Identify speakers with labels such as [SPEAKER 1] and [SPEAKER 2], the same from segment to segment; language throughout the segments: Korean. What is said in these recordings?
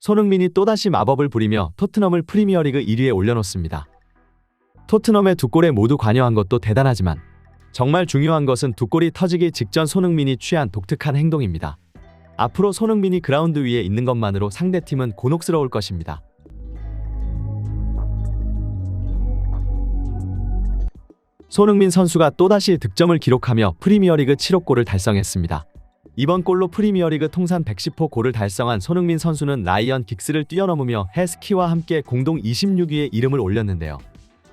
[SPEAKER 1] 손흥민이 또다시 마법을 부리며 토트넘을 프리미어리그 1위에 올려놓습니다. 토트넘의 두 골에 모두 관여한 것도 대단하지만 정말 중요한 것은 두 골이 터지기 직전 손흥민이 취한 독특한 행동입니다. 앞으로 손흥민이 그라운드 위에 있는 것만으로 상대팀은 곤혹스러울 것입니다. 손흥민 선수가 또다시 득점을 기록하며 프리미어리그 7호 골을 달성했습니다. 이번 골로 프리미어리그 통산 110호 골을 달성한 손흥민 선수는 라이언 긱스를 뛰어넘으며 해스키와 함께 공동 26위에 이름을 올렸는데요.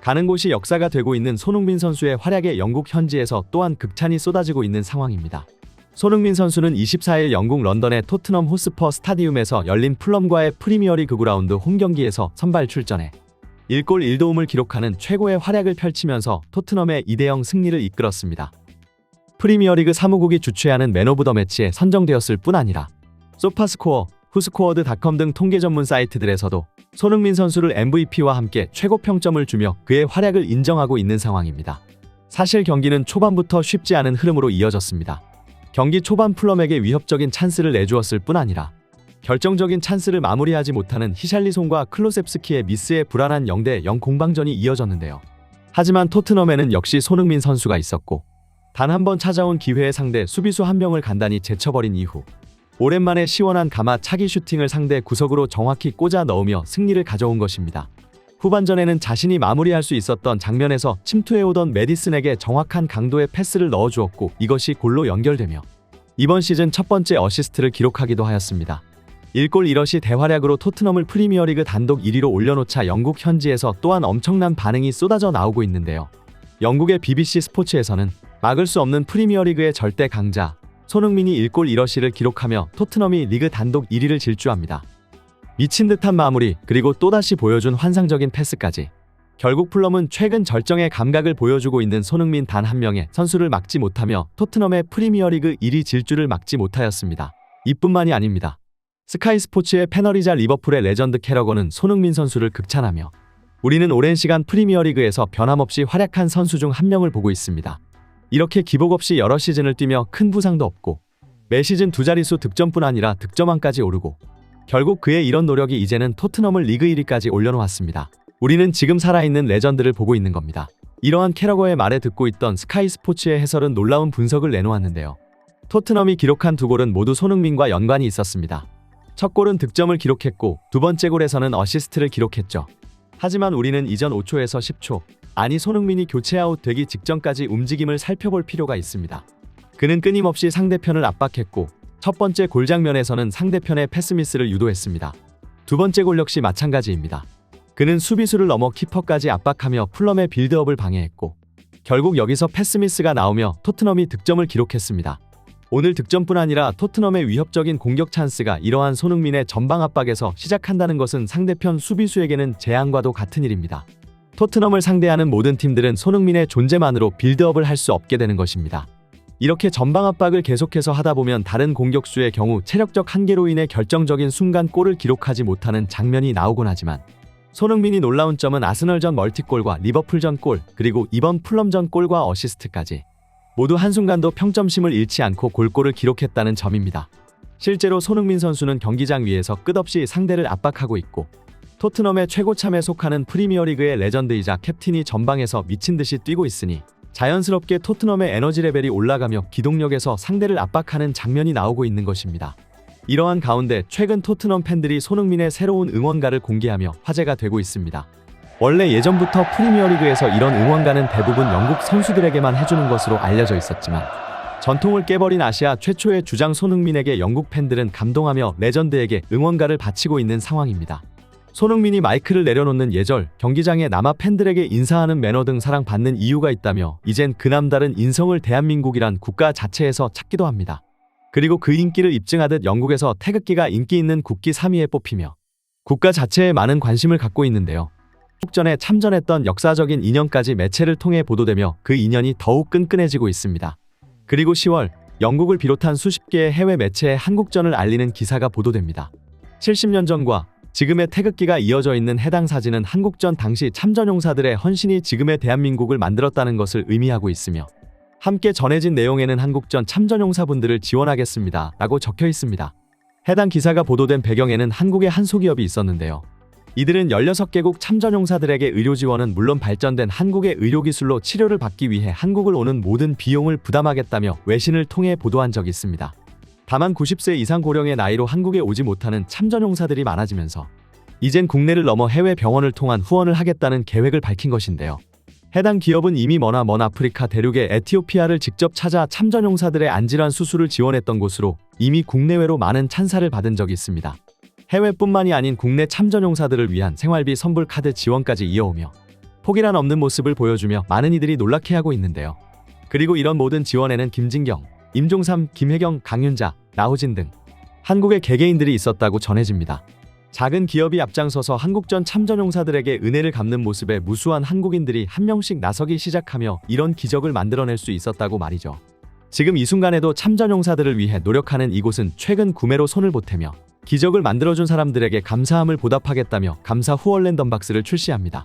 [SPEAKER 1] 가는 곳이 역사가 되고 있는 손흥민 선수의 활약에 영국 현지에서 또한 극찬이 쏟아지고 있는 상황입니다. 손흥민 선수는 24일 영국 런던의 토트넘 호스퍼 스타디움에서 열린 풀럼과의 프리미어리그 그라운드 홈경기에서 선발 출전해 1골 1도움을 기록하는 최고의 활약을 펼치면서 토트넘의 2대0 승리를 이끌었습니다. 프리미어리그 사무국이 주최하는 맨 오브 더 매치에 선정되었을 뿐 아니라 소파스코어, 후스코어드닷컴 등 통계 전문 사이트들에서도 손흥민 선수를 MVP와 함께 최고 평점을 주며 그의 활약을 인정하고 있는 상황입니다. 사실 경기는 초반부터 쉽지 않은 흐름으로 이어졌습니다. 경기 초반 풀럼에게 위협적인 찬스를 내주었을 뿐 아니라 결정적인 찬스를 마무리하지 못하는 히샬리송과 클로셉스키의 미스에 불안한 0대0 공방전이 이어졌는데요. 하지만 토트넘에는 역시 손흥민 선수가 있었고 단 한 번 찾아온 기회의 상대 수비수 한 명을 간단히 제쳐버린 이후 오랜만에 시원한 가마 차기 슈팅을 상대 구석으로 정확히 꽂아 넣으며 승리를 가져온 것입니다. 후반전에는 자신이 마무리할 수 있었던 장면에서 침투해오던 메디슨에게 정확한 강도의 패스를 넣어주었고 이것이 골로 연결되며 이번 시즌 첫 번째 어시스트를 기록하기도 하였습니다. 1골 1어시 대활약으로 토트넘을 프리미어리그 단독 1위로 올려놓자 영국 현지에서 또한 엄청난 반응이 쏟아져 나오고 있는데요. 영국의 BBC 스포츠에서는 막을 수 없는 프리미어리그의 절대 강자 손흥민이 1골 1어시를 기록하며 토트넘이 리그 단독 1위를 질주합니다. 미친 듯한 마무리 그리고 또다시 보여준 환상적인 패스까지 결국 풀럼은 최근 절정의 감각을 보여주고 있는 손흥민 단 한 명의 선수를 막지 못하며 토트넘의 프리미어리그 1위 질주를 막지 못하였습니다. 이뿐만이 아닙니다. 스카이 스포츠의 패널이자 리버풀의 레전드 캐러건은 손흥민 선수를 극찬하며 우리는 오랜 시간 프리미어리그에서 변함없이 활약한 선수 중 한 명을 보고 있습니다. 이렇게 기복 없이 여러 시즌을 뛰며 큰 부상도 없고 매 시즌 두 자릿수 득점뿐 아니라 득점왕까지 오르고 결국 그의 이런 노력이 이제는 토트넘을 리그 1위까지 올려놓았습니다. 우리는 지금 살아있는 레전드를 보고 있는 겁니다. 이러한 캐러거의 말에 듣고 있던 스카이 스포츠의 해설은 놀라운 분석을 내놓았는데요. 토트넘이 기록한 두 골은 모두 손흥민과 연관이 있었습니다. 첫 골은 득점을 기록했고 두 번째 골에서는 어시스트를 기록했죠. 하지만 우리는 이전 5초에서 10초, 아니 손흥민이 교체 아웃 되기 직전까지 움직임을 살펴볼 필요가 있습니다. 그는 끊임없이 상대편을 압박했고 첫 번째 골 장면에서는 상대편의 패스미스를 유도했습니다. 두 번째 골 역시 마찬가지입니다. 그는 수비수를 넘어 키퍼까지 압박하며 풀럼의 빌드업을 방해했고 결국 여기서 패스미스가 나오며 토트넘이 득점을 기록했습니다. 오늘 득점뿐 아니라 토트넘의 위협적인 공격 찬스가 이러한 손흥민의 전방 압박에서 시작한다는 것은 상대편 수비수에게는 재앙과도 같은 일입니다. 토트넘을 상대하는 모든 팀들은 손흥민의 존재만으로 빌드업을 할 수 없게 되는 것입니다. 이렇게 전방 압박을 계속해서 하다 보면 다른 공격수의 경우 체력적 한계로 인해 결정적인 순간 골을 기록하지 못하는 장면이 나오곤 하지만 손흥민이 놀라운 점은 아스널전 멀티골과 리버풀전 골 그리고 이번 풀럼전 골과 어시스트까지 모두 한순간도 평점심을 잃지 않고 골골을 기록했다는 점입니다. 실제로 손흥민 선수는 경기장 위에서 끝없이 상대를 압박하고 있고 토트넘의 최고참에 속하는 프리미어리그의 레전드이자 캡틴이 전방에서 미친듯이 뛰고 있으니 자연스럽게 토트넘의 에너지 레벨이 올라가며 기동력에서 상대를 압박하는 장면이 나오고 있는 것입니다. 이러한 가운데 최근 토트넘 팬들이 손흥민의 새로운 응원가를 공개하며 화제가 되고 있습니다. 원래 예전부터 프리미어리그에서 이런 응원가는 대부분 영국 선수들에게만 해주는 것으로 알려져 있었지만 전통을 깨버린 아시아 최초의 주장 손흥민에게 영국 팬들은 감동하며 레전드에게 응원가를 바치고 있는 상황입니다. 손흥민이 마이크를 내려놓는 예절, 경기장의 남아 팬들에게 인사하는 매너 등 사랑받는 이유가 있다며 이젠 그 남다른 인성을 대한민국이란 국가 자체에서 찾기도 합니다. 그리고 그 인기를 입증하듯 영국에서 태극기가 인기 있는 국기 3위에 뽑히며 국가 자체에 많은 관심을 갖고 있는데요. 전에 참전했던 역사적인 인연까지 매체를 통해 보도되며 그 인연이 더욱 끈끈해지고 있습니다. 그리고 10월 영국을 비롯한 수십 개의 해외 매체에 한국전을 알리는 기사가 보도됩니다. 70년 전과 지금의 태극기가 이어져 있는 해당 사진은 한국전 당시 참전용사들의 헌신이 지금의 대한민국을 만들었다는 것을 의미하고 있으며 함께 전해진 내용에는 한국전 참전용사분들을 지원하겠습니다 라고 적혀 있습니다. 해당 기사가 보도된 배경에는 한국의 한 소기업이 있었는데요. 이들은 16개국 참전용사들에게 의료 지원은 물론 발전된 한국의 의료기술로 치료를 받기 위해 한국을 오는 모든 비용을 부담하겠다며 외신을 통해 보도한 적이 있습니다. 다만 90세 이상 고령의 나이로 한국에 오지 못하는 참전용사들이 많아지면서 이젠 국내를 넘어 해외 병원을 통한 후원을 하겠다는 계획을 밝힌 것인데요. 해당 기업은 이미 먼 아프리카 대륙의 에티오피아를 직접 찾아 참전용사들의 안질환 수술을 지원했던 곳으로 이미 국내외로 많은 찬사를 받은 적이 있습니다. 해외뿐만이 아닌 국내 참전용사들을 위한 생활비 선불 카드 지원까지 이어오며 포기란 없는 모습을 보여주며 많은 이들이 놀라케하고 있는데요. 그리고 이런 모든 지원에는 김진경, 임종삼, 김혜경, 강윤자, 나호진 등 한국의 개개인들이 있었다고 전해집니다. 작은 기업이 앞장서서 한국전 참전용사들에게 은혜를 갚는 모습에 무수한 한국인들이 한 명씩 나서기 시작하며 이런 기적을 만들어낼 수 있었다고 말이죠. 지금 이 순간에도 참전용사들을 위해 노력하는 이곳은 최근 구매로 손을 보태며 기적을 만들어준 사람들에게 감사함을 보답하겠다며 감사 후원 랜덤박스를 출시합니다.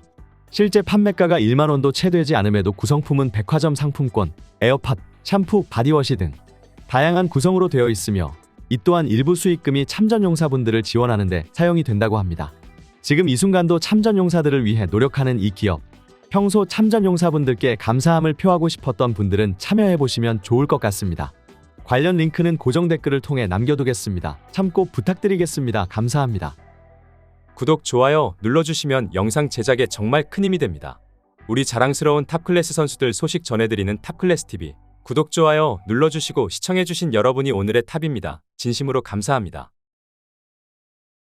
[SPEAKER 1] 실제 판매가가 1만 원도 채 되지 않음에도 구성품은 백화점 상품권, 에어팟, 샴푸, 바디워시 등 다양한 구성으로 되어 있으며 이 또한 일부 수익금이 참전용사분들을 지원하는 데 사용이 된다고 합니다. 지금 이 순간도 참전용사들을 위해 노력하는 이 기업, 평소 참전용사분들께 감사함을 표하고 싶었던 분들은 참여해보시면 좋을 것 같습니다. 관련 링크는 고정 댓글을 통해 남겨두겠습니다. 참고 부탁드리겠습니다. 감사합니다.
[SPEAKER 2] 구독, 좋아요 눌러주시면 영상 제작에 정말 큰 힘이 됩니다. 우리 자랑스러운 탑클래스 선수들 소식 전해드리는 탑클래스TV. 구독, 좋아요 눌러주시고 시청해주신 여러분이 오늘의 탑입니다. 진심으로 감사합니다.